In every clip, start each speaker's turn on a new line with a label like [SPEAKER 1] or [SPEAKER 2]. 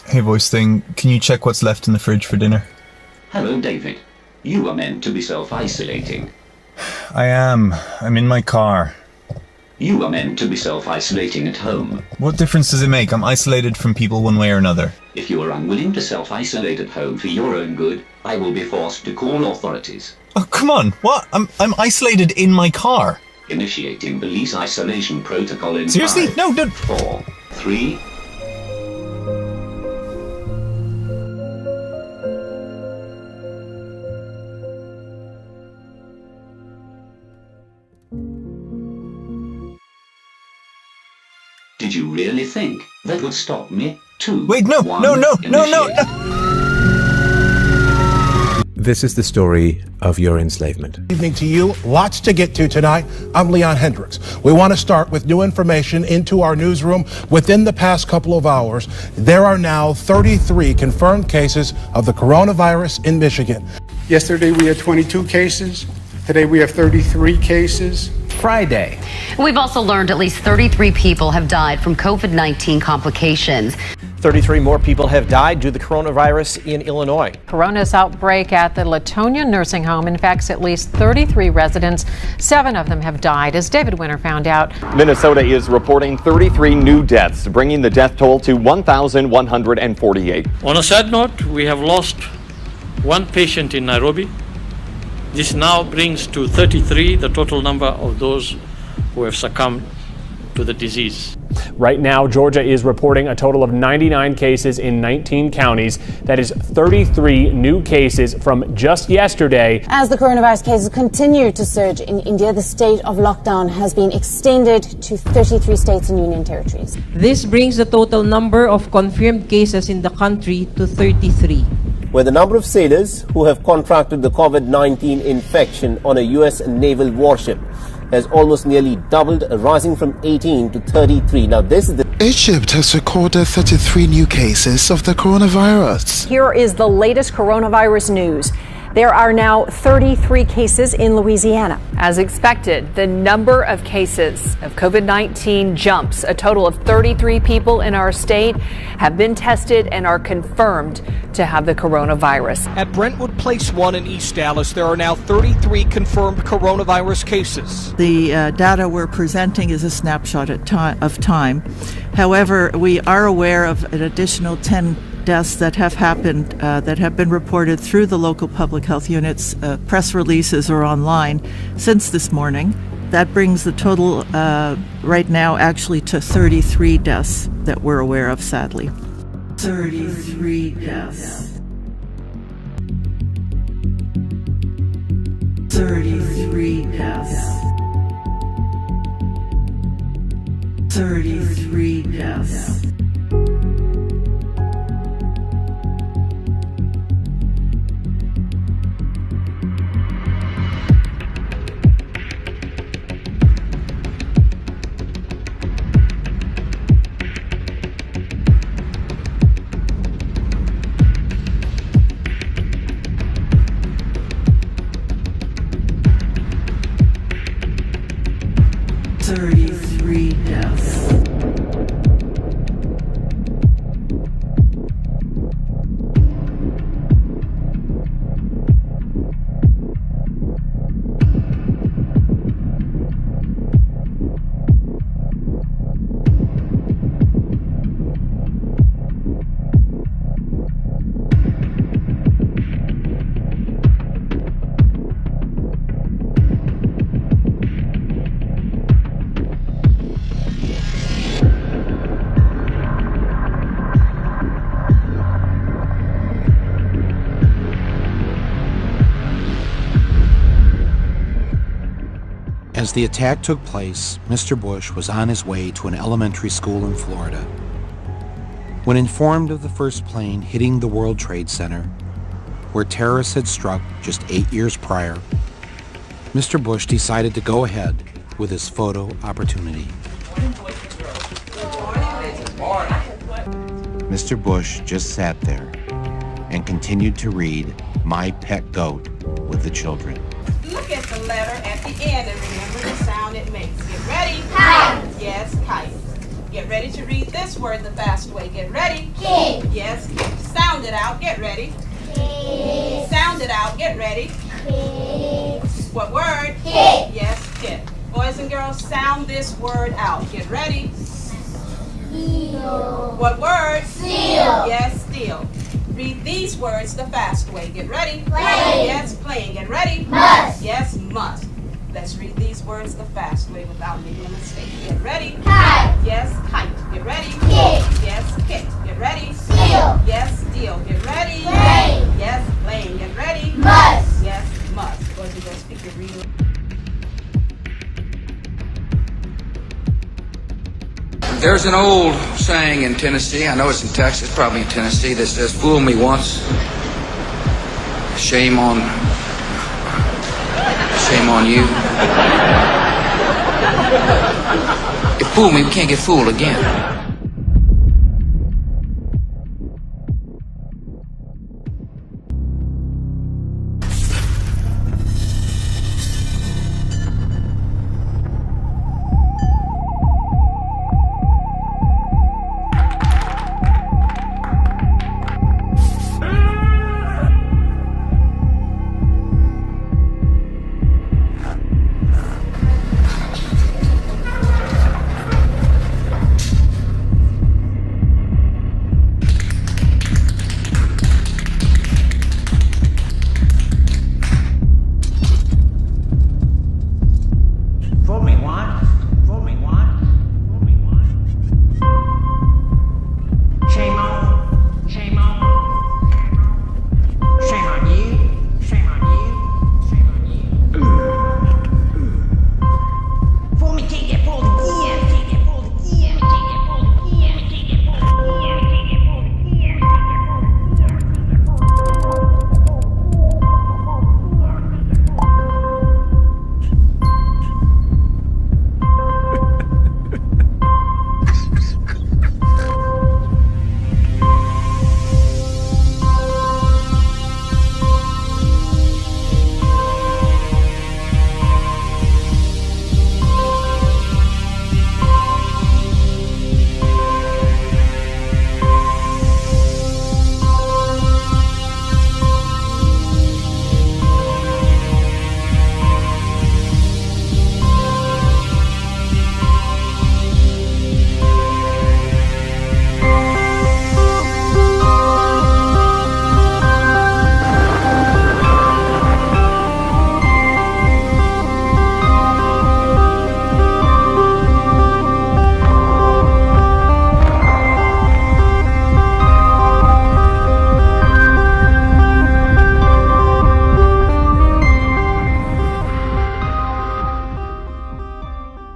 [SPEAKER 1] Hey, voice thing, can you check what's left in the fridge for dinner?
[SPEAKER 2] Hello, David. You are meant to be self-isolating.
[SPEAKER 1] I am. I'm in my car.
[SPEAKER 2] You are meant to be self-isolating at home.
[SPEAKER 1] What difference does it make? I'm isolated from people one way or another.
[SPEAKER 2] If you are unwilling to self-isolate at home for your own good, I will be forced to call authorities.
[SPEAKER 1] Oh, come on. What? I'm isolated in my car.
[SPEAKER 2] Initiating police isolation protocol in
[SPEAKER 1] Seriously?
[SPEAKER 2] 5,
[SPEAKER 1] No, don't.
[SPEAKER 2] 4, 3... Did you really think that would stop me? 2,
[SPEAKER 1] Wait, no.
[SPEAKER 3] This is the story of your enslavement.
[SPEAKER 4] Evening to you. Lots to get to tonight. I'm Leon Hendricks. We want to start with new information into our newsroom. Within the past couple of hours, there are now 33 confirmed cases of the coronavirus in Michigan.
[SPEAKER 5] Yesterday we had 22 cases. Today we have 33 cases.
[SPEAKER 3] Friday.
[SPEAKER 6] We've also learned at least 33 people have died from COVID-19 complications.
[SPEAKER 7] 33 more people have died due to the coronavirus in Illinois.
[SPEAKER 8] Corona's outbreak at the Latonia nursing home infects at least 33 residents. 7 of them have died, as David Winter found out.
[SPEAKER 9] Minnesota is reporting 33 new deaths, bringing the death toll to 1,148.
[SPEAKER 10] On a sad note, we have lost 1 patient in Nairobi. This now brings to 33 the total number of those who have succumbed to the disease.
[SPEAKER 11] Right now, Georgia is reporting a total of 99 cases in 19 counties. That is 33 new cases from just yesterday.
[SPEAKER 12] As the coronavirus cases continue to surge in India, the state of lockdown has been extended to 33 states and union territories.
[SPEAKER 13] This brings the total number of confirmed cases in the country to 33.
[SPEAKER 14] Where the number of sailors who have contracted the COVID-19 infection on a U.S. naval warship has almost nearly doubled, rising from 18 to 33. Now, this is the...
[SPEAKER 15] Egypt has recorded 33 new cases of the coronavirus.
[SPEAKER 16] Here is the latest coronavirus news. There are now 33 cases in Louisiana. As expected, the number of cases of COVID-19 jumps. A total of 33 people in our state have been tested and are confirmed to have the coronavirus.
[SPEAKER 7] At Brentwood Place 1 in East Dallas, there are now 33 confirmed coronavirus cases.
[SPEAKER 17] The data we're presenting is a snapshot of time. However, we are aware of an additional 10 deaths that have happened, that have been reported through the local public health units. Press releases are online since this morning. That brings the total right now actually to 33 deaths that we're aware of, sadly. 33 deaths. 33 deaths. 33 deaths.
[SPEAKER 18] As the attack took place, Mr. Bush was on his way to an elementary school in Florida. When informed of the first plane hitting the World Trade Center, where terrorists had struck just 8 years prior, Mr. Bush decided to go ahead with his photo opportunity. Mr. Bush just sat there and continued to read My Pet Goat with the children.
[SPEAKER 19] Look at the letter at the end and remember the sound it makes. Get ready. Kite. Yes, kite. ready to read this word the fast way. Get ready.
[SPEAKER 20] Kid.
[SPEAKER 19] Yes. Sound it out. Get ready.
[SPEAKER 20] Kid.
[SPEAKER 19] Sound it out. Get ready.
[SPEAKER 20] Kid.
[SPEAKER 19] What word?
[SPEAKER 20] Kid.
[SPEAKER 19] Yes, kid. Boys and girls, sound this word out. Get ready.
[SPEAKER 20] Seal.
[SPEAKER 19] What word?
[SPEAKER 20] Seal.
[SPEAKER 19] Yes, steal. Read these words the fast way. Get ready.
[SPEAKER 20] Play.
[SPEAKER 19] Yes, playing. Get ready.
[SPEAKER 20] Must.
[SPEAKER 19] Yes, must. Let's read these words the fast way without making a mistake. Get ready.
[SPEAKER 20] Kite.
[SPEAKER 19] Yes, kite. Get ready.
[SPEAKER 20] Kick.
[SPEAKER 19] Yes, kick. Get ready.
[SPEAKER 20] Seal.
[SPEAKER 19] Yes, steal. Get ready.
[SPEAKER 20] Play.
[SPEAKER 19] Yes, playing. Get ready.
[SPEAKER 20] Must.
[SPEAKER 19] Yes, must. Boys and girls, speak your reading.
[SPEAKER 21] There's an old saying in Tennessee, I know it's in Texas, probably in Tennessee, that says, fool me once, shame on you. You fool me, we can't get fooled again.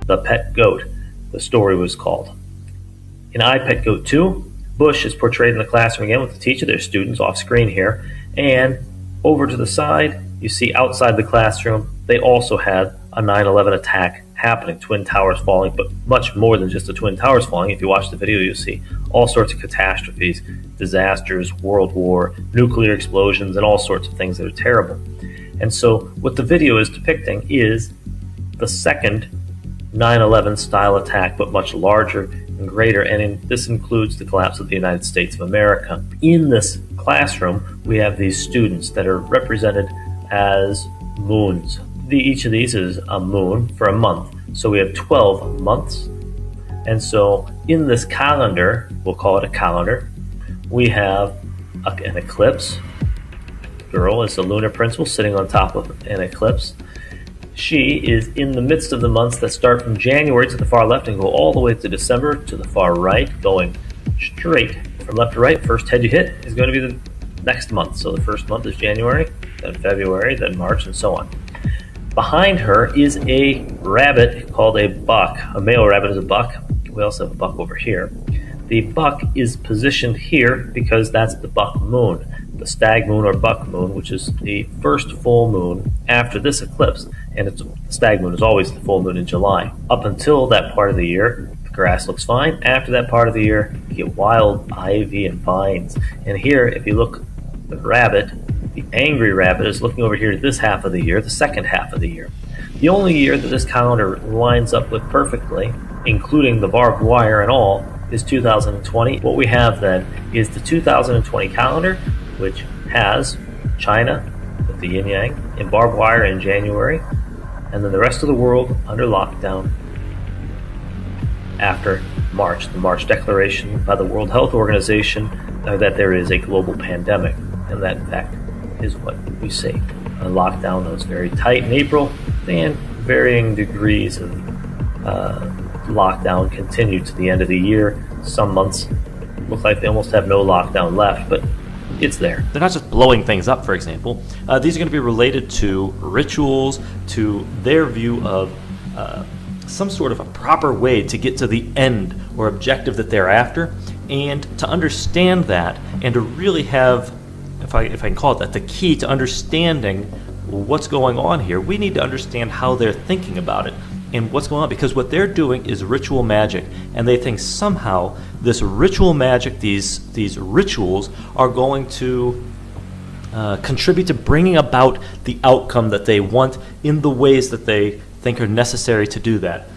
[SPEAKER 22] The Pet Goat, the story was called. In I, Pet Goat 2, Bush is portrayed in the classroom again with the teacher, their students off screen here, and over to the side, you see outside the classroom, they also had a 9/11 attack happening, Twin Towers falling, but much more than just the Twin Towers falling. If you watch the video, you'll see all sorts of catastrophes, disasters, World War, nuclear explosions, and all sorts of things that are terrible. And so what the video is depicting is the second 9/11 style attack, but much larger and greater, and this includes the collapse of the United States of America. In this classroom, we have these students that are represented as moons. Each of these is a moon for a month, so we have 12 months. And so in this calendar, we'll call it a calendar, we have an eclipse. Girl is the lunar principal sitting on top of an eclipse. She is in the midst of the months that start from January to the far left and go all the way to December to the far right, going straight from left to right. First head you hit is going to be the next month. So the first month is January, then February, then March, and so on. Behind her is a rabbit called a buck. A male rabbit is a buck. We also have a buck over here. The buck is positioned here because that's the buck moon, the stag moon or buck moon, which is the first full moon after this eclipse. And the stag moon is always the full moon in July. Up until that part of the year, the grass looks fine. After that part of the year, you get wild ivy and vines. And here, if you look, the rabbit, the angry rabbit, is looking over here at this half of the year, the second half of the year. The only year that this calendar lines up with perfectly, including the barbed wire and all, is 2020. What we have then is the 2020 calendar, which has China with the yin yang and barbed wire in January, and then the rest of the world under lockdown after March, the March declaration by the World Health Organization that there is a global pandemic, and that in fact is what we see. A lockdown that was very tight in April, and varying degrees of lockdown continued to the end of the year. Some months look like they almost have no lockdown left, but it's there.
[SPEAKER 1] They're not just blowing things up, for example. These are going to be related to rituals, to their view of some sort of a proper way to get to the end or objective that they're after. And to understand that and to really have, if I can call it that, the key to understanding what's going on here, we need to understand how they're thinking about it and what's going on, because what they're doing is ritual magic, and they think somehow this ritual magic, these rituals are going to contribute to bringing about the outcome that they want in the ways that they think are necessary to do that.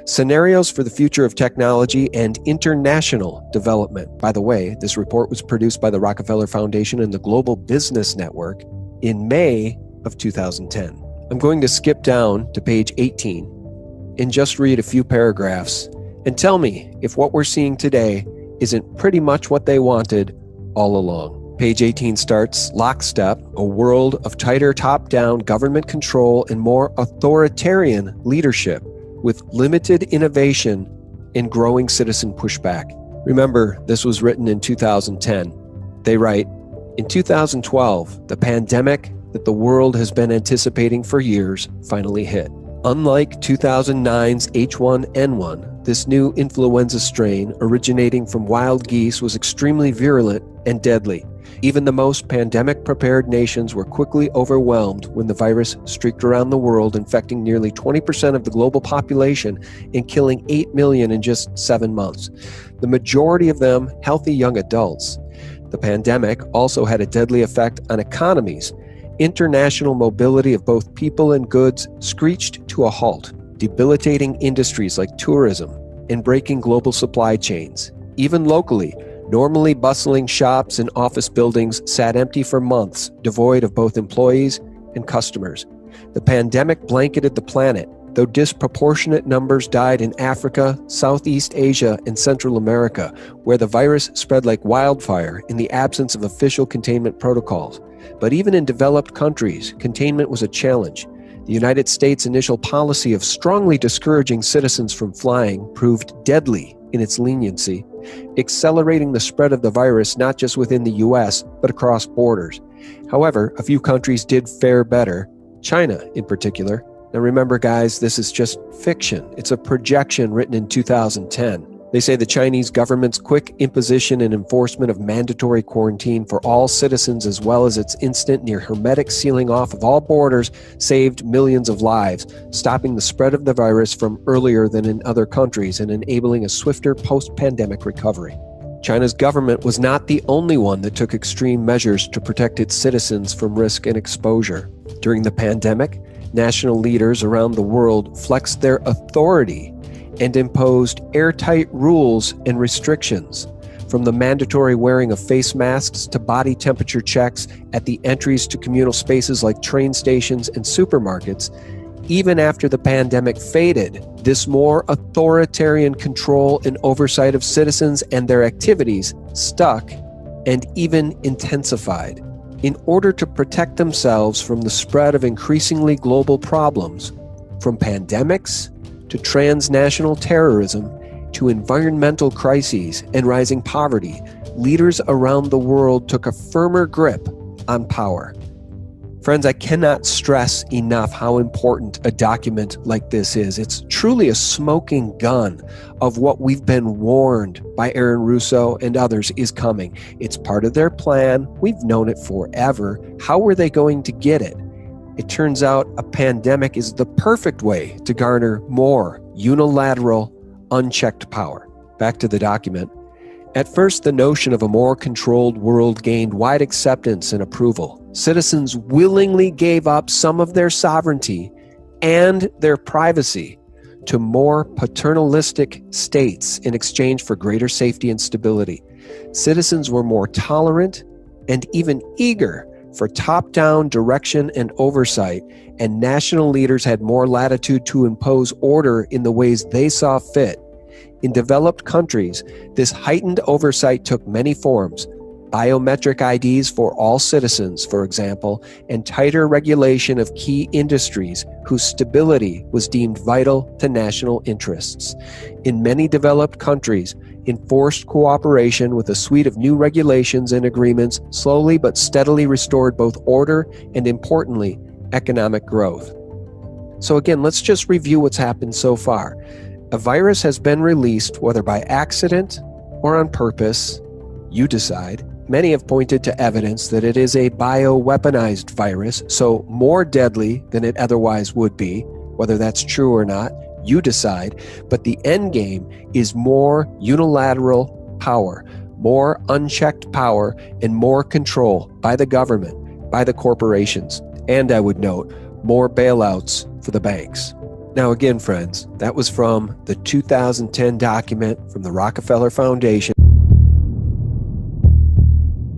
[SPEAKER 2] Scenarios for the Future of Technology and International Development. By the way, this report was produced by the Rockefeller Foundation and the Global Business Network in May of 2010. I'm going to skip down to page 18 and just read a few paragraphs and tell me if what we're seeing today isn't pretty much what they wanted all along. Page 18 starts, Lockstep, a world of tighter top-down government control and more authoritarian leadership with limited innovation and growing citizen pushback. Remember, this was written in 2010. They write, in 2012, the pandemic that the world has been anticipating for years finally hit. Unlike 2009's H1N1, this new influenza strain originating from wild geese was extremely virulent and deadly. Even the most pandemic-prepared nations were quickly overwhelmed when the virus streaked around the world, infecting nearly 20% of the global population and killing 8 million in just 7 months. The majority of them healthy young adults. The pandemic also had a deadly effect on economies. International mobility of both people and goods screeched to a halt, debilitating industries like tourism and breaking global supply chains. Even locally, normally bustling shops and office buildings sat empty for months, devoid of both employees and customers. The pandemic blanketed the planet, though disproportionate numbers died in Africa, Southeast Asia, and Central America, where the virus spread like wildfire in the absence of official containment protocols. But even in developed countries, containment was a challenge. The United States' initial policy of strongly discouraging citizens from flying proved deadly in its leniency, accelerating the spread of the virus not just within the U.S., but across borders. However, a few countries did fare better, China in particular. Now remember, guys, this is just fiction. It's a projection written in 2010. They say the Chinese government's quick imposition and enforcement of mandatory quarantine for all citizens, as well as its instant near hermetic sealing off of all borders, saved millions of lives, stopping the spread of the virus from earlier than in other countries and enabling a swifter post-pandemic recovery. China's government was not the only one that took extreme measures to protect its citizens from risk and exposure. During the pandemic, national leaders around the world flexed their authority and imposed airtight rules and restrictions, from the mandatory wearing of face masks to body temperature checks at the entries to communal spaces like train stations and supermarkets. Even after the pandemic faded, this more authoritarian control and oversight of citizens and their activities stuck and even intensified. In order to protect themselves from the spread of increasingly global problems, from pandemics to transnational terrorism, to environmental crises and rising poverty, leaders around the world took a firmer grip on power. Friends, I cannot stress enough how important a document like this is. It's truly a smoking gun of what we've been warned by Aaron Russo and others is coming. It's part of their plan. We've known it forever. How were they going to get it? It turns out a pandemic is the perfect way to garner more unilateral, unchecked power. Back to the document. At first, the notion of a more controlled world gained wide acceptance and approval. Citizens willingly gave up some of their sovereignty and their privacy to more paternalistic states in exchange for greater safety and stability. Citizens were more tolerant and even eager for top-down direction and oversight, and national leaders had more latitude to impose order in the ways they saw fit. In developed countries, this heightened oversight took many forms: biometric IDs for all citizens, for example, and tighter regulation of key industries whose stability was deemed vital to national interests. In many developed countries, enforced cooperation with a suite of new regulations and agreements slowly but steadily restored both order and, importantly, economic growth. So again, let's just review what's happened so far. A virus has been released, whether by accident or on purpose. You decide. Many have pointed to evidence that it is a bioweaponized virus, so more deadly than it otherwise would be. Whether that's true or not, you decide. But the end game is more unilateral power, more unchecked power, and more control by the government, by the corporations, and I would note, more bailouts for the banks. Now again, friends, that was from the 2010 document from the Rockefeller Foundation.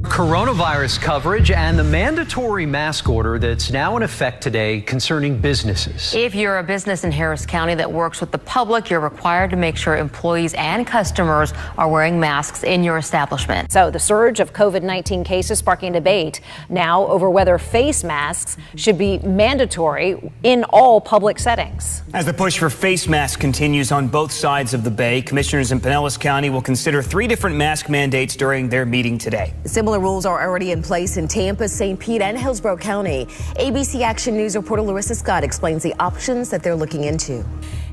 [SPEAKER 4] Coronavirus coverage and the mandatory mask order that's now in effect today concerning businesses.
[SPEAKER 6] If you're a business in Harris County that works with the public, you're required to make sure employees and customers are wearing masks in your establishment.
[SPEAKER 16] So the surge of COVID-19 cases sparking debate now over whether face masks should be mandatory in all public settings.
[SPEAKER 5] As the push for face masks continues on both sides of the bay, commissioners in Pinellas County will consider 3 different mask mandates during their meeting today.
[SPEAKER 23] Similar rules are already in place in Tampa, St. Pete, and Hillsborough County. ABC Action News reporter Larissa Scott explains the options that they're looking into.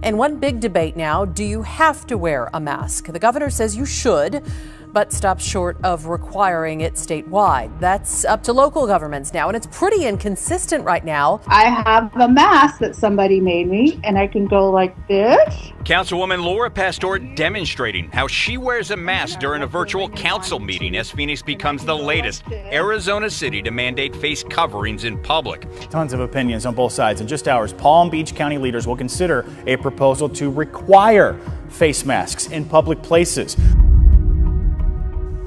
[SPEAKER 24] And one big debate now, do you have to wear a mask? The governor says you should, but stops short of requiring it statewide. That's up to local governments now, and it's pretty inconsistent right now.
[SPEAKER 25] I have a mask that somebody made me, and I can go like this.
[SPEAKER 26] Councilwoman Laura Pastor demonstrating how she wears a mask during a virtual council meeting as Phoenix becomes the latest Arizona city to mandate face coverings in public.
[SPEAKER 5] Tons of opinions on both sides. In just hours, Palm Beach County leaders will consider a proposal to require face masks in public places.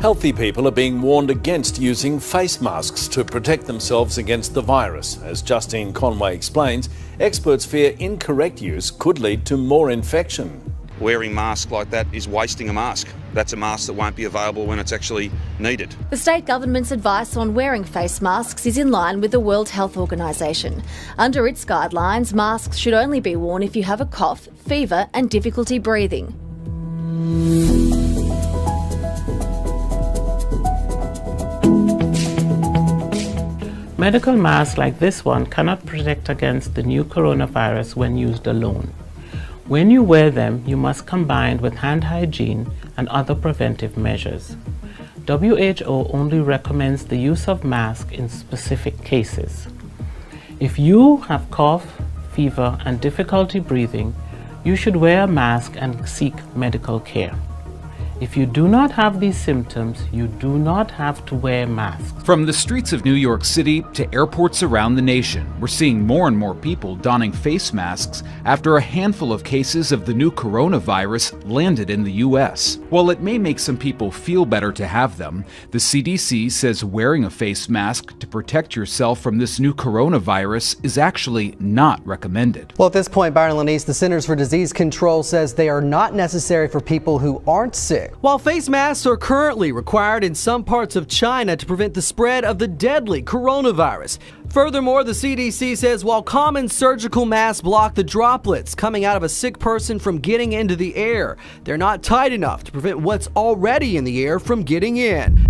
[SPEAKER 27] Healthy people are being warned against using face masks to protect themselves against the virus. As Justine Conway explains, experts fear incorrect use could lead to more infection.
[SPEAKER 28] Wearing masks like that is wasting a mask. That's a mask that won't be available when it's actually needed.
[SPEAKER 29] The state government's advice on wearing face masks is in line with the World Health Organization. Under its guidelines, masks should only be worn if you have a cough, fever, and difficulty breathing.
[SPEAKER 30] Medical masks like this one cannot protect against the new coronavirus when used alone. When you wear them, you must combine with hand hygiene and other preventive measures. WHO only recommends the use of masks in specific cases. If you have cough, fever, and difficulty breathing, you should wear a mask and seek medical care. If you do not have these symptoms, you do not have to wear masks.
[SPEAKER 31] From the streets of New York City to airports around the nation, we're seeing more and more people donning face masks after a handful of cases of the new coronavirus landed in the U.S. While it may make some people feel better to have them, the CDC says wearing a face mask to protect yourself from this new coronavirus is actually not recommended.
[SPEAKER 32] Well, at this point, Byron Lanise, the Centers for Disease Control says they are not necessary for people who aren't sick.
[SPEAKER 33] While face masks are currently required in some parts of China to prevent the spread of the deadly coronavirus. Furthermore, the CDC says while common surgical masks block the droplets coming out of a sick person from getting into the air, they're not tight enough to prevent what's already in the air from getting in.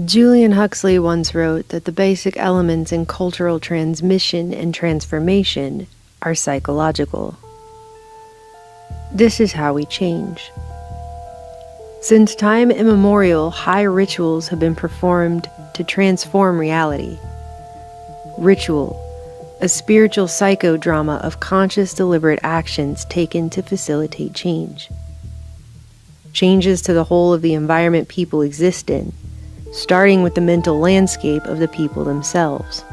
[SPEAKER 34] Julian Huxley once wrote that the basic elements in cultural transmission and transformation are psychological. This is how we change. Since time immemorial, high rituals have been performed to transform reality. Ritual, a spiritual psychodrama of conscious, deliberate actions taken to facilitate change. Changes to the whole of the environment people exist in, starting with the mental landscape of the people themselves.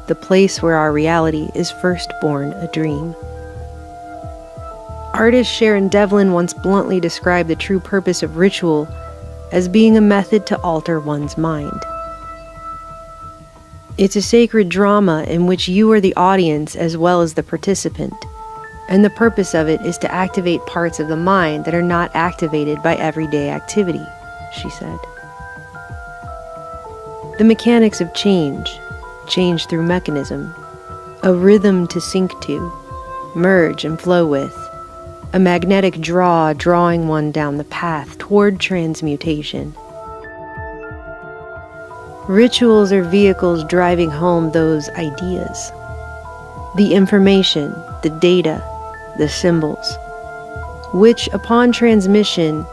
[SPEAKER 34] The the place where our reality is first born a dream. Artist Sharon Devlin once bluntly described the true purpose of ritual as being a method to alter one's mind. It's a sacred drama in which you are the audience as well as the participant, and the purpose of it is to activate parts of the mind that are not activated by everyday activity, she said. The mechanics of change through mechanism, a rhythm to sync to, merge and flow with, a magnetic draw drawing one down the path toward transmutation. Rituals are vehicles driving home those ideas. The information, the data, the symbols, which upon transmission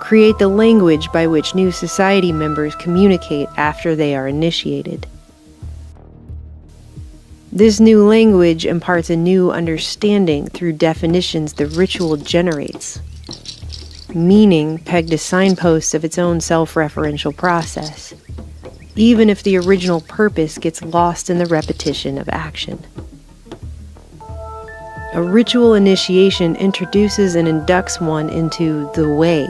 [SPEAKER 34] create the language by which new society members communicate after they are initiated. This new language imparts a new understanding through definitions the ritual generates, meaning pegged to signposts of its own self-referential process, even if the original purpose gets lost in the repetition of action. A ritual initiation introduces and inducts one into the way,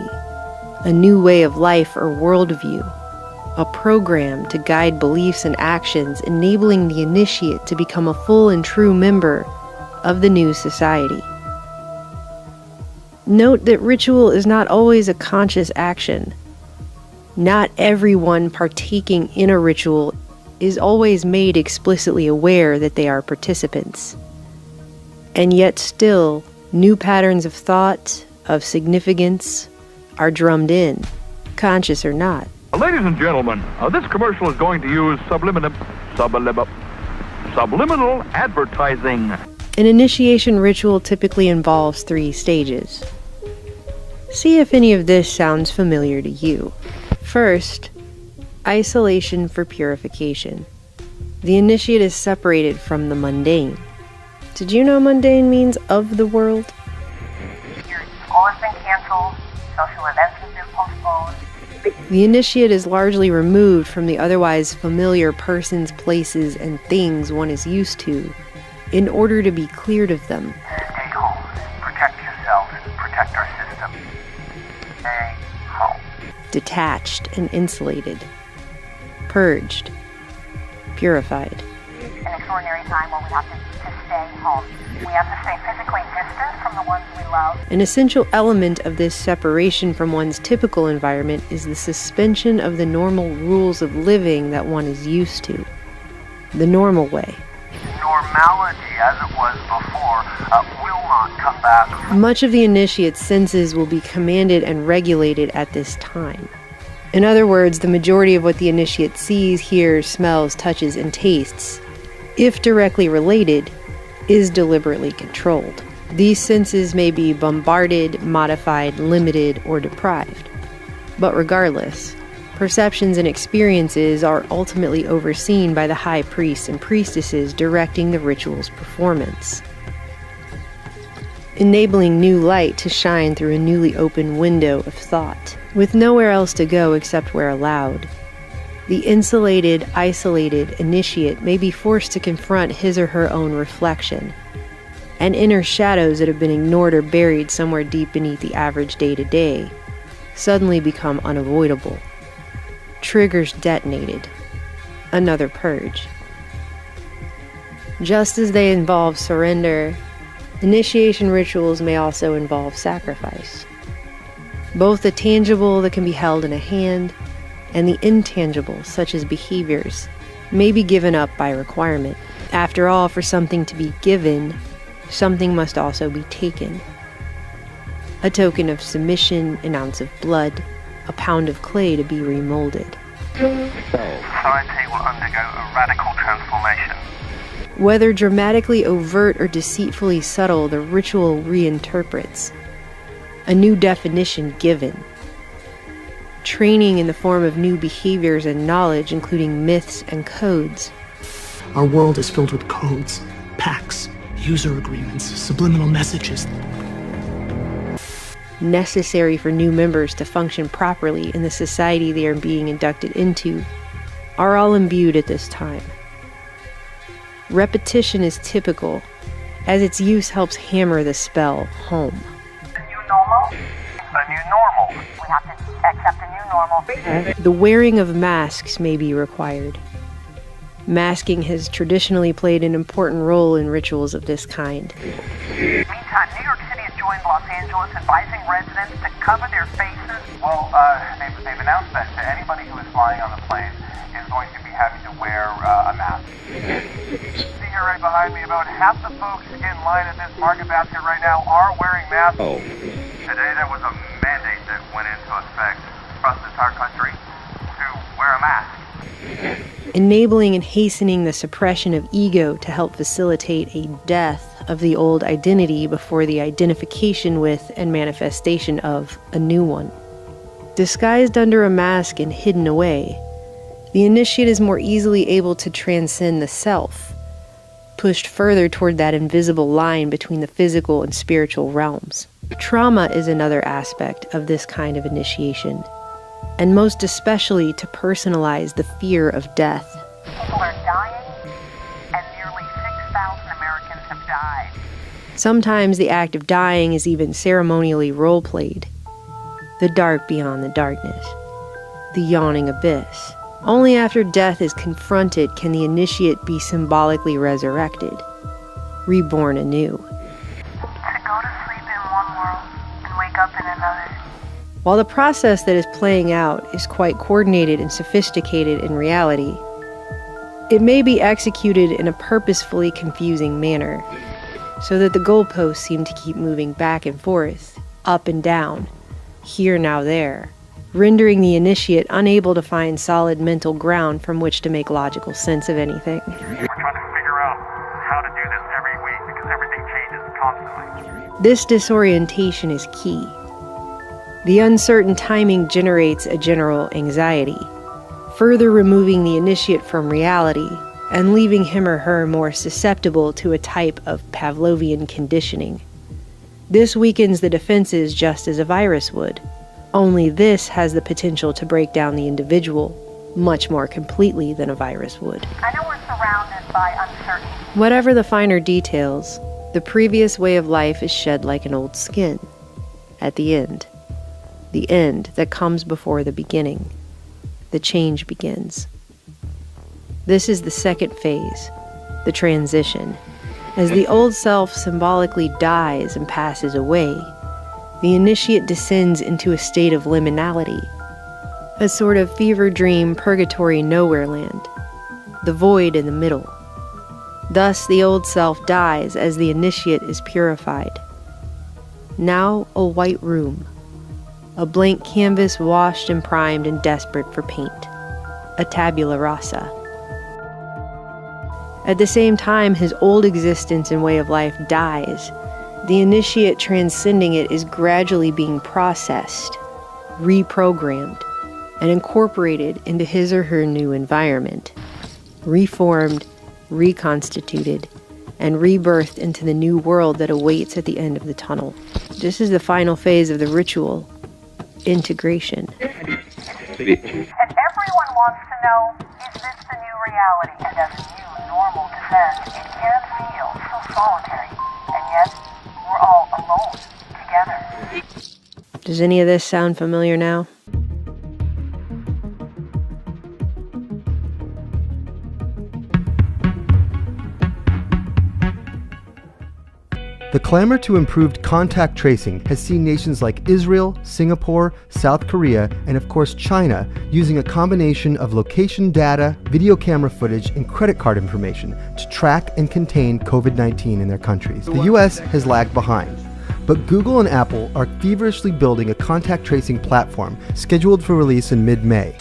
[SPEAKER 34] a new way of life or worldview, a program to guide beliefs and actions, enabling the initiate to become a full and true member of the new society. Note that ritual is not always a conscious action. Not everyone partaking in a ritual is always made explicitly aware that they are participants. And yet still, new patterns of thought, of significance, are drummed in, conscious or not.
[SPEAKER 3] Ladies and gentlemen, this commercial is going to use subliminal advertising.
[SPEAKER 34] An initiation ritual typically involves 3 stages. See if any of this sounds familiar to you. First, isolation for purification. The initiate is separated from the mundane. Did you know mundane means of the world?
[SPEAKER 7] Your school has been canceled, social events have been postponed.
[SPEAKER 34] The initiate is largely removed from the otherwise familiar persons, places, and things one is used to, in order to be cleared of them.
[SPEAKER 7] Stay home. Protect yourself. Protect our system. Stay home.
[SPEAKER 34] Detached and insulated. Purged. Purified.
[SPEAKER 7] An extraordinary time where we have to stay home. We have to stay physically distant from the ones we love.
[SPEAKER 34] An essential element of this separation from one's typical environment is the suspension of the normal rules of living that one is used to. The normal way.
[SPEAKER 7] Normality, as it was before, will not come back.
[SPEAKER 34] Much of the initiate's senses will be commanded and regulated at this time. In other words, the majority of what the initiate sees, hears, smells, touches, and tastes, if directly related, is deliberately controlled. These senses may be bombarded, modified, limited, or deprived. But regardless, perceptions and experiences are ultimately overseen by the high priests and priestesses directing the ritual's performance, enabling new light to shine through a newly opened window of thought. With nowhere else to go except where allowed, the insulated, isolated initiate may be forced to confront his or her own reflection, and inner shadows that have been ignored or buried somewhere deep beneath the average day-to-day suddenly become unavoidable. Triggers detonated. Another purge. Just as they involve surrender, initiation rituals may also involve sacrifice. Both the tangible that can be held in a hand and the intangible, such as behaviors, may be given up by requirement. After all, for something to be given, something must also be taken. A token of submission, an ounce of blood, a pound of clay to be remolded.
[SPEAKER 7] Society will undergo a radical transformation.
[SPEAKER 34] Whether dramatically overt or deceitfully subtle, the ritual reinterprets. A new definition given. Training in the form of new behaviors and knowledge, including myths and codes.
[SPEAKER 8] Our world is filled with codes, pacts, user agreements, subliminal messages.
[SPEAKER 34] Necessary for new members to function properly in the society they are being inducted into, are all imbued at this time. Repetition is typical, as its use helps hammer the spell home.
[SPEAKER 7] A new normal? A new normal. We have to accept a new normal.
[SPEAKER 34] The wearing of masks may be required. Masking has traditionally played an important role in rituals of this kind.
[SPEAKER 7] Meantime, New York City has joined Los Angeles advising residents to cover their faces.
[SPEAKER 1] Well, they've announced that anybody who is flying on the plane is going to be having to wear a mask. See here right behind me, about half the folks in line at this market basket right now are wearing masks. Today there was a mandate that went into effect across the entire country to wear a mask.
[SPEAKER 34] Enabling and hastening the suppression of ego to help facilitate a death of the old identity before the identification with and manifestation of a new one. Disguised under a mask and hidden away, the initiate is more easily able to transcend the self, pushed further toward that invisible line between the physical and spiritual realms. Trauma is another aspect of this kind of initiation, and most especially to personalize the fear of death.
[SPEAKER 7] People are dying, and nearly 6,000 Americans have died.
[SPEAKER 34] Sometimes the act of dying is even ceremonially role-played. The dark beyond the darkness, the yawning abyss. Only after death is confronted can the initiate be symbolically resurrected, reborn anew.
[SPEAKER 7] To go to sleep in one world and wake up in another.
[SPEAKER 34] While the process that is playing out is quite coordinated and sophisticated in reality, it may be executed in a purposefully confusing manner, so that the goalposts seem to keep moving back and forth, up and down, here now there, rendering the initiate unable to find solid mental ground from which to make logical sense of anything.
[SPEAKER 1] We're trying to figure out how to do this every week because everything changes constantly.
[SPEAKER 34] This disorientation is key. The uncertain timing generates a general anxiety, further removing the initiate from reality and leaving him or her more susceptible to a type of Pavlovian conditioning. This weakens the defenses just as a virus would, only this has the potential to break down the individual much more completely than a virus would.
[SPEAKER 7] I know we're surrounded by uncertainty.
[SPEAKER 34] Whatever the finer details, the previous way of life is shed like an old skin. At the end that comes before the beginning, the change begins. This is the second phase, the transition. As the old self symbolically dies and passes away, the initiate descends into a state of liminality, a sort of fever dream purgatory nowhere land, the void in the middle. Thus the old self dies as the initiate is purified. Now a white room, a blank canvas washed and primed and desperate for paint, a tabula rasa. At the same time his old existence and way of life dies, the initiate transcending it is gradually being processed, reprogrammed, and incorporated into his or her new environment, reformed, reconstituted, and rebirthed into the new world that awaits at the end of the tunnel. This is the final phase of the ritual, integration.
[SPEAKER 7] And everyone wants to know, is this the new reality? And as a new normal descends, it can feel so solitary, and yet we're all alone together.
[SPEAKER 34] Does any of this sound familiar now?
[SPEAKER 9] The clamor to improved contact tracing has seen nations like Israel, Singapore, South Korea, and of course China using a combination of location data, video camera footage, and credit card information to track and contain COVID-19 in their countries. The US has lagged behind, but Google and Apple are feverishly building a contact tracing platform scheduled for release in mid-May.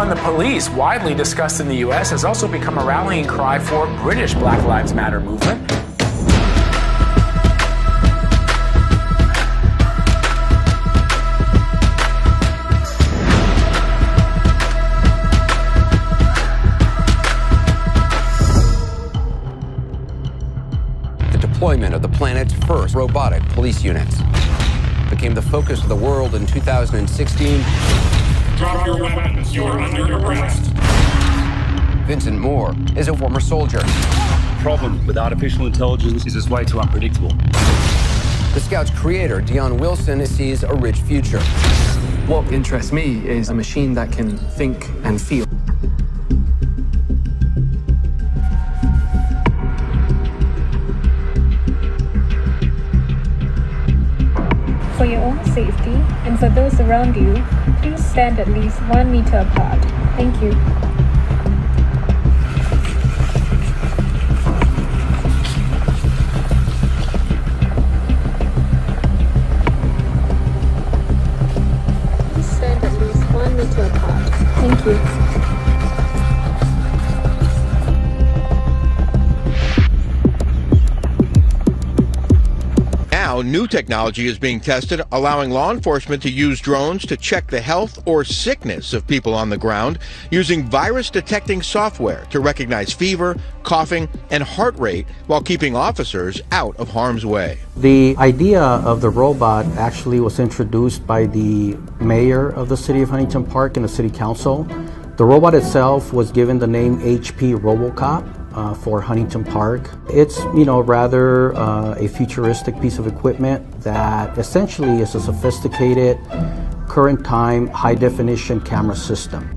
[SPEAKER 2] defund the police, widely discussed in the U.S., has also become a rallying cry for British Black Lives Matter movement.
[SPEAKER 4] Deployment of the planet's first robotic police units became the focus of the world in 2016.
[SPEAKER 10] Drop your weapons, you're under arrest.
[SPEAKER 4] Vincent Moore is a former soldier.
[SPEAKER 11] The problem with artificial intelligence is it's way too unpredictable.
[SPEAKER 4] The Scout's creator, Dion Wilson, sees a rich future.
[SPEAKER 12] What interests me is a machine that can think and feel.
[SPEAKER 13] For your own safety and for those around you, please stand at least 1 meter apart. Thank you. Please stand at least 1 meter apart. Thank you.
[SPEAKER 14] Now, new technology is being tested, allowing law enforcement to use drones to check the health or sickness of people on the ground, using virus-detecting software to recognize fever, coughing, and heart rate while keeping officers out of harm's way.
[SPEAKER 15] The idea of the robot actually was introduced by the mayor of the city of Huntington Park and the city council. The robot itself was given the name HP RoboCop. For Huntington Park. It's, rather a futuristic piece of equipment that essentially is a sophisticated, current time, high definition camera system.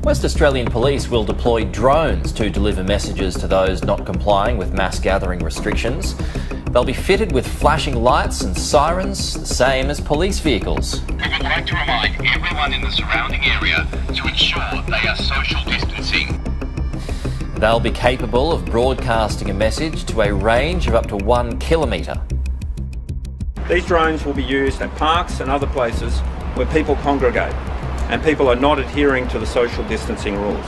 [SPEAKER 17] West Australian Police will deploy drones to deliver messages to those not complying with mass gathering restrictions. They'll be fitted with flashing lights and sirens, the same as police vehicles.
[SPEAKER 1] We would like to remind everyone in the surrounding area to ensure they are social distancing.
[SPEAKER 17] They'll be capable of broadcasting a message to a range of up to 1 kilometre.
[SPEAKER 18] These drones will be used at parks and other places where people congregate and people are not adhering to the social distancing rules.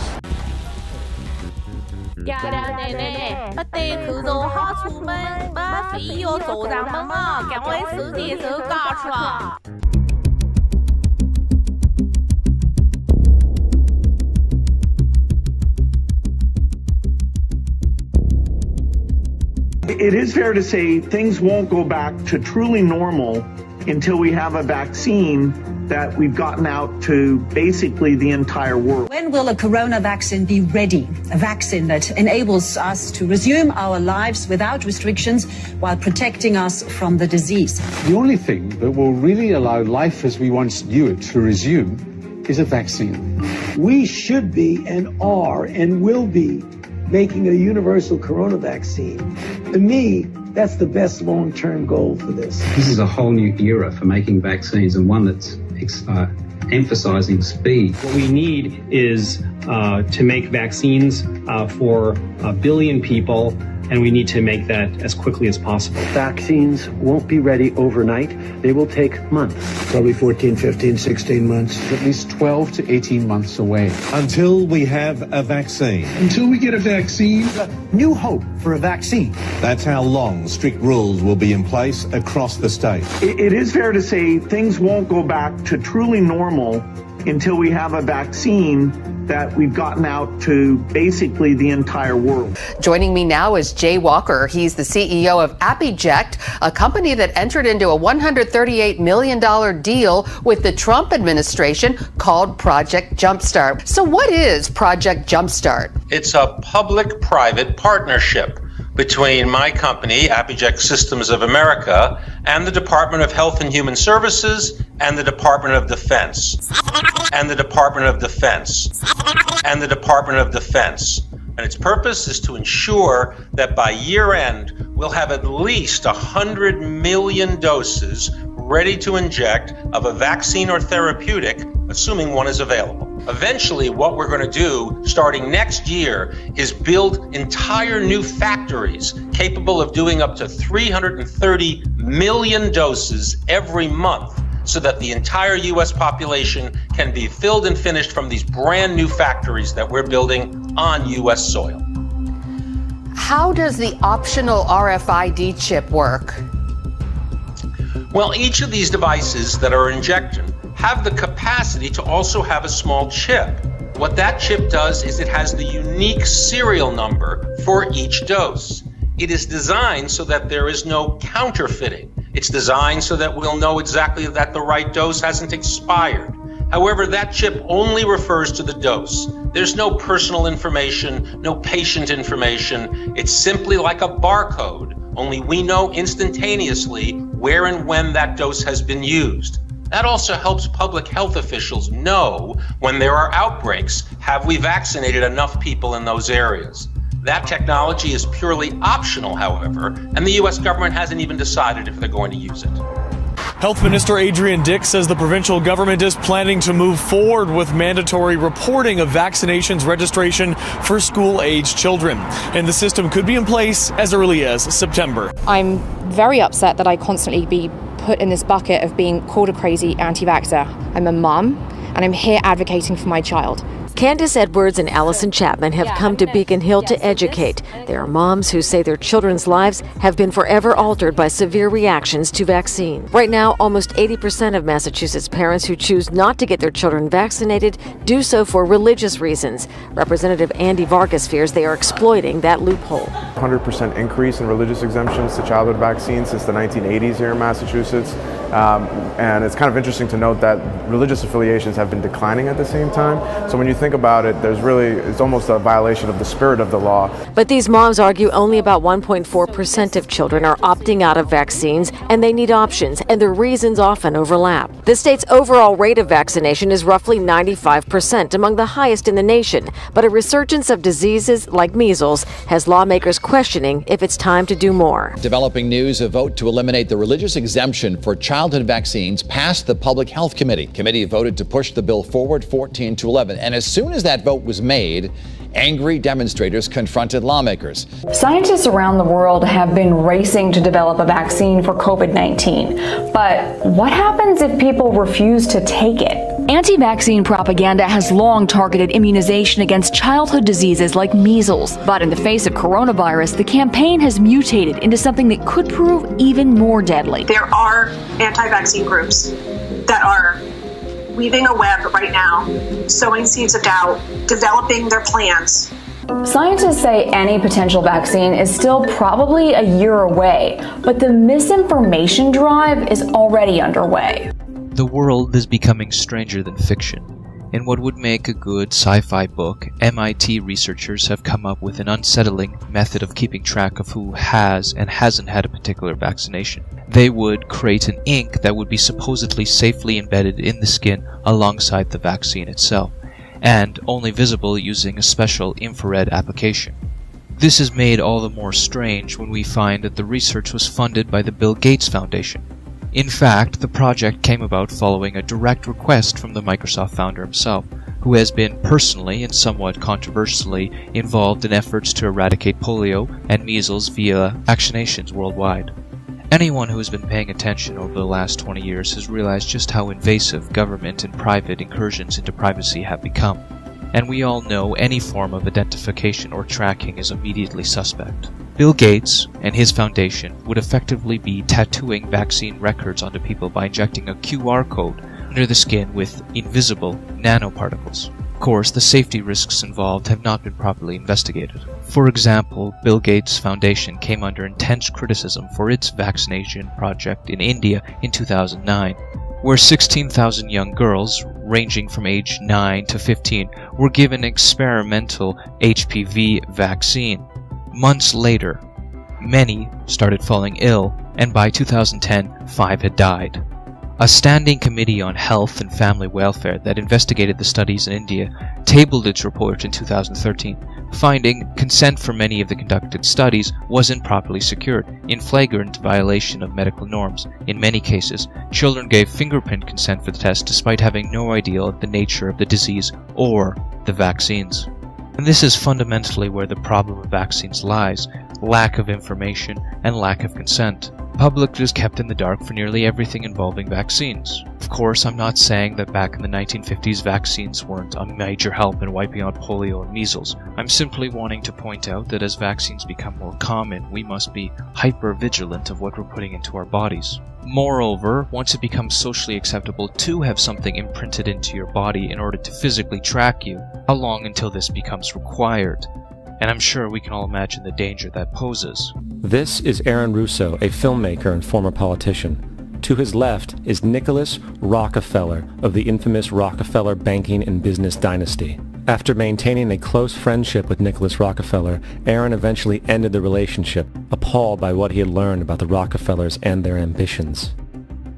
[SPEAKER 19] It is fair to say things won't go back to truly normal until we have a vaccine that we've gotten out to basically the entire world.
[SPEAKER 20] When will a corona vaccine be ready? A vaccine that enables us to resume our lives without restrictions while protecting us from the disease.
[SPEAKER 21] The only thing that will really allow life as we once knew it to resume is a vaccine.
[SPEAKER 22] We should be and are and will be making a universal corona vaccine. To me, that's the best long-term goal for this.
[SPEAKER 35] This is a whole new era for making vaccines, and one that's emphasizing speed.
[SPEAKER 36] What we need is to make vaccines for 1 billion people, and we need to make that as quickly as possible.
[SPEAKER 22] Vaccines won't be ready overnight. They will take months.
[SPEAKER 21] Probably 14, 15, 16 months. At least 12 to 18 months away.
[SPEAKER 37] Until we have a vaccine.
[SPEAKER 22] Until we get a vaccine, new hope for a vaccine.
[SPEAKER 37] That's how long strict rules will be in place across the state.
[SPEAKER 19] It is fair to say things won't go back to truly normal until we have a vaccine that we've gotten out to basically the entire world.
[SPEAKER 38] Joining me now is Jay Walker. He's the CEO of Appiject, a company that entered into a $138 million deal with the Trump administration called Project Jumpstart. So what is Project Jumpstart?
[SPEAKER 39] It's a public-private partnership between my company, Appiject Systems of America, and the Department of Health and Human Services, and the Department of Defense, and the Department of Defense, and the Department of Defense. And its purpose is to ensure that by year end, we'll have at least 100 million doses ready to inject of a vaccine or therapeutic, assuming one is available. Eventually, what we're going to do, starting next year, is build entire new factories capable of doing up to 330 million doses every month, so that the entire U.S. population can be filled and finished from these brand new factories that we're building on U.S. soil.
[SPEAKER 38] How does the optional RFID chip work?
[SPEAKER 39] Well, each of these devices that are injected have the capacity to also have a small chip. What that chip does is it has the unique serial number for each dose. It is designed so that there is no counterfeiting. It's designed so that we'll know exactly that the right dose hasn't expired. However, that chip only refers to the dose. There's no personal information, no patient information. It's simply like a barcode, only we know instantaneously where and when that dose has been used. That also helps public health officials know when there are outbreaks. Have we vaccinated enough people in those areas? That technology is purely optional, however, and the U.S. government hasn't even decided if they're going to use it.
[SPEAKER 3] Health Minister Adrian Dix says the provincial government is planning to move forward with mandatory reporting of vaccinations registration for school-aged children. And the system could be in place as early as September.
[SPEAKER 5] I'm very upset that I constantly be put in this bucket of being called a crazy anti-vaxxer. I'm a mum, and I'm here advocating for my child.
[SPEAKER 6] Candace Edwards and Allison Chapman have come to Beacon Hill to educate. There are moms who say their children's lives have been forever altered by severe reactions to vaccine. Right now, almost 80% of Massachusetts parents who choose not to get their children vaccinated do so for religious reasons. Representative Andy Vargas fears they are exploiting that loophole.
[SPEAKER 7] 100% increase in religious exemptions to childhood vaccines since the 1980s here in Massachusetts. And it's kind of interesting to note that religious affiliations have been declining at the same time. So when you think about it, it's almost a violation of the spirit of the law.
[SPEAKER 6] But these moms argue only about 1.4% of children are opting out of vaccines, and they need options, and their reasons often overlap. The state's overall rate of vaccination is roughly 95%, among the highest in the nation. But a resurgence of diseases like measles has lawmakers questioning if it's time to do more.
[SPEAKER 8] Developing news, a vote to eliminate the religious exemption for childhood vaccines passed the Public Health Committee. Committee voted to push the bill forward 14-11. And as soon as that vote was made, angry demonstrators confronted lawmakers.
[SPEAKER 9] Scientists around the world have been racing to develop a vaccine for COVID-19. But what happens if people refuse to take it? Anti-vaccine propaganda has long targeted immunization against childhood diseases like measles. But in the face of coronavirus, the campaign has mutated into something that could prove even more deadly.
[SPEAKER 16] There are anti-vaccine groups that are weaving a web right now, sowing seeds of doubt, developing their plans.
[SPEAKER 9] Scientists say any potential vaccine is still probably a year away, but the misinformation drive is already underway.
[SPEAKER 23] The world is becoming stranger than fiction. In what would make a good sci-fi book, MIT researchers have come up with an unsettling method of keeping track of who has and hasn't had a particular vaccination. They would create an ink that would be supposedly safely embedded in the skin alongside the vaccine itself, and only visible using a special infrared application. This is made all the more strange when we find that the research was funded by the Bill Gates Foundation. In fact, the project came about following a direct request from the Microsoft founder himself, who has been personally and somewhat controversially involved in efforts to eradicate polio and measles via vaccinations worldwide. Anyone who has been paying attention over the last 20 years has realized just how invasive government and private incursions into privacy have become. And we all know any form of identification or tracking is immediately suspect. Bill Gates and his foundation would effectively be tattooing vaccine records onto people by injecting a QR code under the skin with invisible nanoparticles. Of course, the safety risks involved have not been properly investigated. For example, Bill Gates Foundation came under intense criticism for its vaccination project in India in 2009, where 16,000 young girls, ranging from age 9 to 15, were given experimental HPV vaccine. Months later, many started falling ill, and by 2010, 5 had died. A standing committee on health and family welfare that investigated the studies in India tabled its report in 2013, finding consent for many of the conducted studies wasn't properly secured, in flagrant violation of medical norms. In many cases, children gave fingerprint consent for the test despite having no idea of the nature of the disease or the vaccines. And this is fundamentally where the problem of vaccines lies: lack of information and lack of consent. The public is kept in the dark for nearly everything involving vaccines. Of course, I'm not saying that back in the 1950s vaccines weren't a major help in wiping out polio and measles. I'm simply wanting to point out that as vaccines become more common, we must be hyper-vigilant of what we're putting into our bodies. Moreover, once it becomes socially acceptable to have something imprinted into your body in order to physically track you, how long until this becomes required? And I'm sure we can all imagine the danger that poses.
[SPEAKER 2] This is Aaron Russo, a filmmaker and former politician. To his left is Nicholas Rockefeller of the infamous Rockefeller banking and business dynasty. After maintaining a close friendship with Nicholas Rockefeller, Aaron eventually ended the relationship, appalled by what he had learned about the Rockefellers and their ambitions.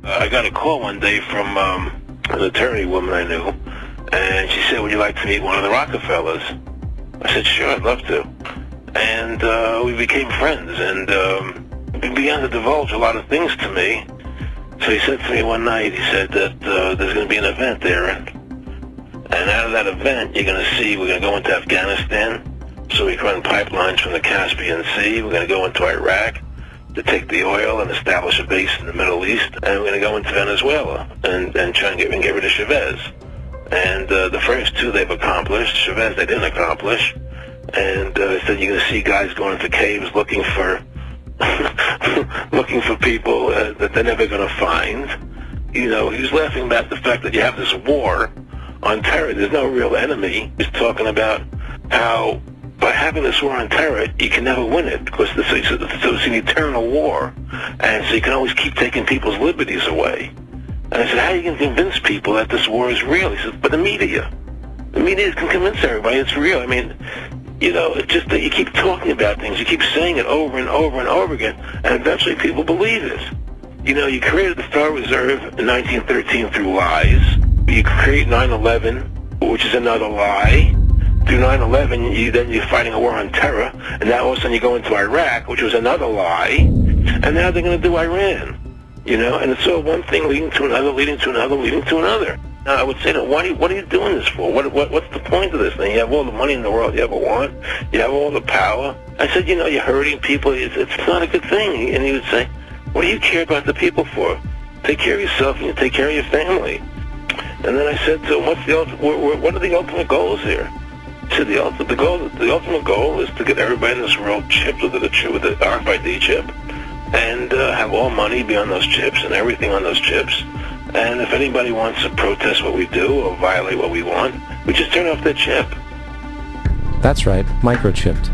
[SPEAKER 4] I got a call one day from an attorney woman I knew, and she said, "Would you like to meet one of the Rockefellers?" I said, "Sure, I'd love to." And we became friends, and he began to divulge a lot of things to me. So he said to me one night, he said that there's going to be an event there, and out of that event, you're going to see, we're going to go into Afghanistan, so we can run pipelines from the Caspian Sea. We're going to go into Iraq to take the oil and establish a base in the Middle East, and we're going to go into Venezuela and try and get rid of Chavez. And the first two they've accomplished. Chavez they didn't accomplish. And he said you're going to see guys going into caves looking for looking for people that they're never going to find. You know, he was laughing about the fact that you have this war on terror. There's no real enemy. He's talking about how by having this war on terror, you can never win it because it's an eternal war. And so you can always keep taking people's liberties away. And I said, how are you going to convince people that this war is real? He said, but the media can convince everybody it's real. I mean, you know, it's just that you keep talking about things, you keep saying it over and over and over again, and eventually people believe it. You know, you created the Federal Reserve in 1913 through lies. You create 9/11, which is another lie. Through 9/11, then you're fighting a war on terror, and now all of a sudden you go into Iraq, which was another lie, and now they're going to do Iran. You know, and it's all one thing leading to another, leading to another, leading to another. Now, I would say, what are you doing this for? What's the point of this thing? You have all the money in the world you ever want. You have all the power. I said, you know, you're hurting people. It's not a good thing. And he would say, what do you care about the people for? Take care of yourself and you take care of your family. And then I said to him, what are the ultimate goals here? He said, the ultimate goal is to get everybody in this world chipped with the RFID chip, and have all money be on those chips and everything on those chips. And if anybody wants to protest what we do or violate what we want, we just turn off their chip.
[SPEAKER 2] That's right, microchipped.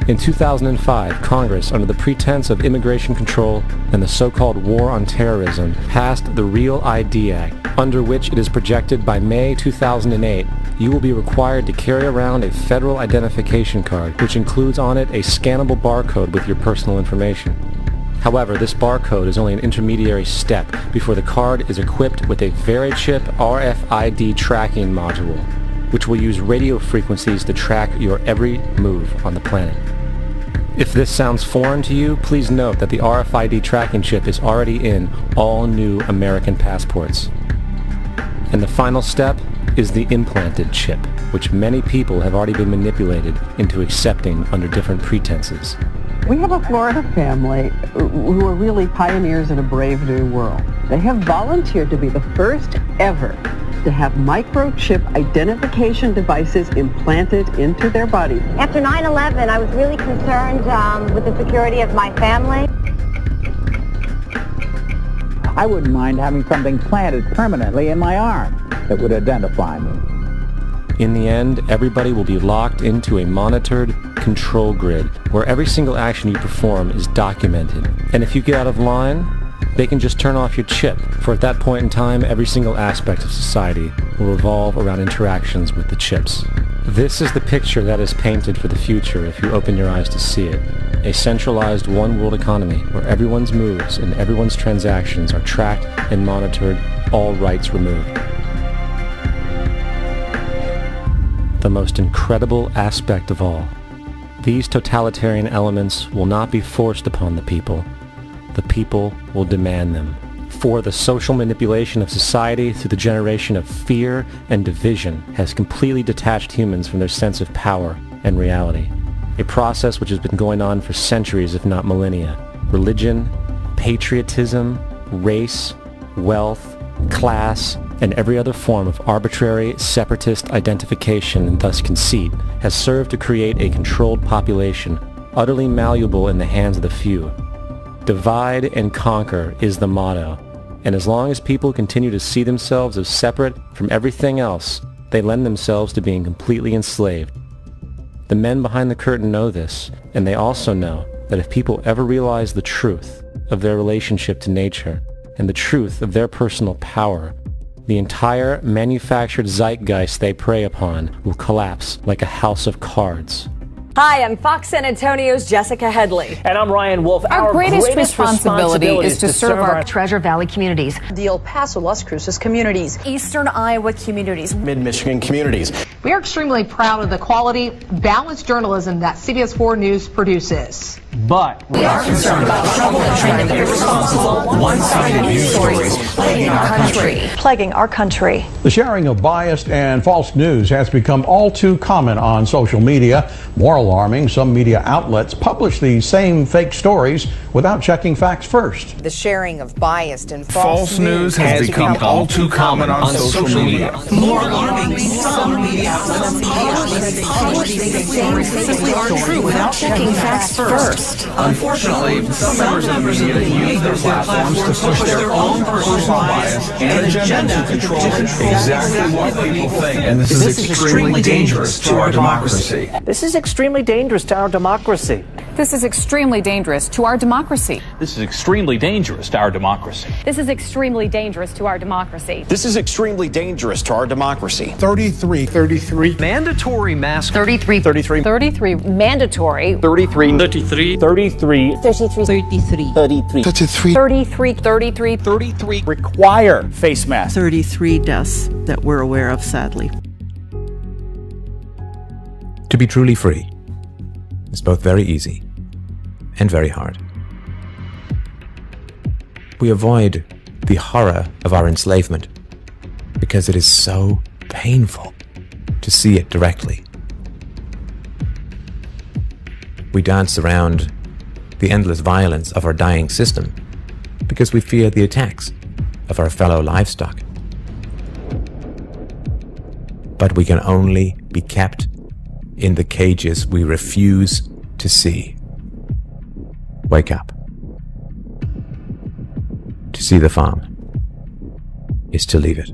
[SPEAKER 2] In 2005, Congress, under the pretense of immigration control and the so-called war on terrorism, passed the Real ID Act, under which it is projected by May 2008, you will be required to carry around a federal identification card, which includes on it a scannable barcode with your personal information. However, this barcode is only an intermediary step before the card is equipped with a VeriChip RFID tracking module, which will use radio frequencies to track your every move on the planet. If this sounds foreign to you, please note that the RFID tracking chip is already in all new American passports. And the final step is the implanted chip, which many people have already been manipulated into accepting under different pretenses.
[SPEAKER 10] We have a Florida family who are really pioneers in a brave new world. They have volunteered to be the first ever to have microchip identification devices implanted into their body.
[SPEAKER 11] After 9/11, I was really concerned with the security of my family.
[SPEAKER 12] I wouldn't mind having something planted permanently in my arm that would identify me.
[SPEAKER 2] In the end, everybody will be locked into a monitored control grid where every single action you perform is documented. And if you get out of line, they can just turn off your chip, for at that point in time, every single aspect of society will revolve around interactions with the chips. This is the picture that is painted for the future if you open your eyes to see it. A centralized one-world economy where everyone's moves and everyone's transactions are tracked and monitored, all rights removed. The most incredible aspect of all These totalitarian elements will not be forced upon the people. The people will demand them. For the social manipulation of society through the generation of fear and division has completely detached humans from their sense of power and reality. A process which has been going on for centuries, if not millennia. Religion, patriotism, race, wealth, class, and every other form of arbitrary, separatist identification and thus conceit has served to create a controlled population, utterly malleable in the hands of the few. Divide and conquer is the motto, and as long as people continue to see themselves as separate from everything else, they lend themselves to being completely enslaved. The men behind the curtain know this, and they also know that if people ever realize the truth of their relationship to nature and the truth of their personal power, the entire manufactured zeitgeist they prey upon will collapse like a house of cards.
[SPEAKER 1] Hi, I'm Fox San Antonio's Jessica Headley.
[SPEAKER 13] And I'm Ryan Wolf.
[SPEAKER 1] Our greatest
[SPEAKER 13] responsibility
[SPEAKER 1] is to serve our
[SPEAKER 13] Treasure Valley communities,
[SPEAKER 1] the El Paso, Las Cruces communities, Eastern Iowa communities,
[SPEAKER 13] Mid-Michigan communities.
[SPEAKER 14] We are extremely proud of the quality, balanced journalism that CBS 4 News produces.
[SPEAKER 13] But
[SPEAKER 14] we are concerned about trouble and trend of irresponsible, one-sided news stories plaguing our country.
[SPEAKER 15] The sharing of biased and false news has become all too common on social media. More alarming, some media outlets publish these same fake stories without checking facts first.
[SPEAKER 1] The sharing of biased and
[SPEAKER 17] false news has become all too common on social media.
[SPEAKER 14] More alarming, some media outlets publish these same fake stories true without checking facts first.
[SPEAKER 17] Unfortunately, some members of the media use their platforms to push their own personal bias and agenda to control exactly what people think. And this is extremely dangerous to our democracy.
[SPEAKER 13] this is extremely dangerous to our democracy.
[SPEAKER 1] This is extremely dangerous to our democracy.
[SPEAKER 18] This is extremely dangerous to our democracy.
[SPEAKER 1] This is extremely dangerous to our democracy.
[SPEAKER 18] This is extremely dangerous to our democracy.
[SPEAKER 14] 33.
[SPEAKER 13] Mandatory mask.
[SPEAKER 14] 33.
[SPEAKER 1] Mandatory.
[SPEAKER 13] 33. Require face masks.
[SPEAKER 10] 33 deaths that we're aware of, sadly.
[SPEAKER 20] To be truly free is both very easy and very hard. We avoid the horror of our enslavement because it is so painful to see it directly. We dance around the endless violence of our dying system because we fear the attacks of our fellow livestock. But we can only be kept in the cages we refuse to see. Wake up. To see the farm is to leave it.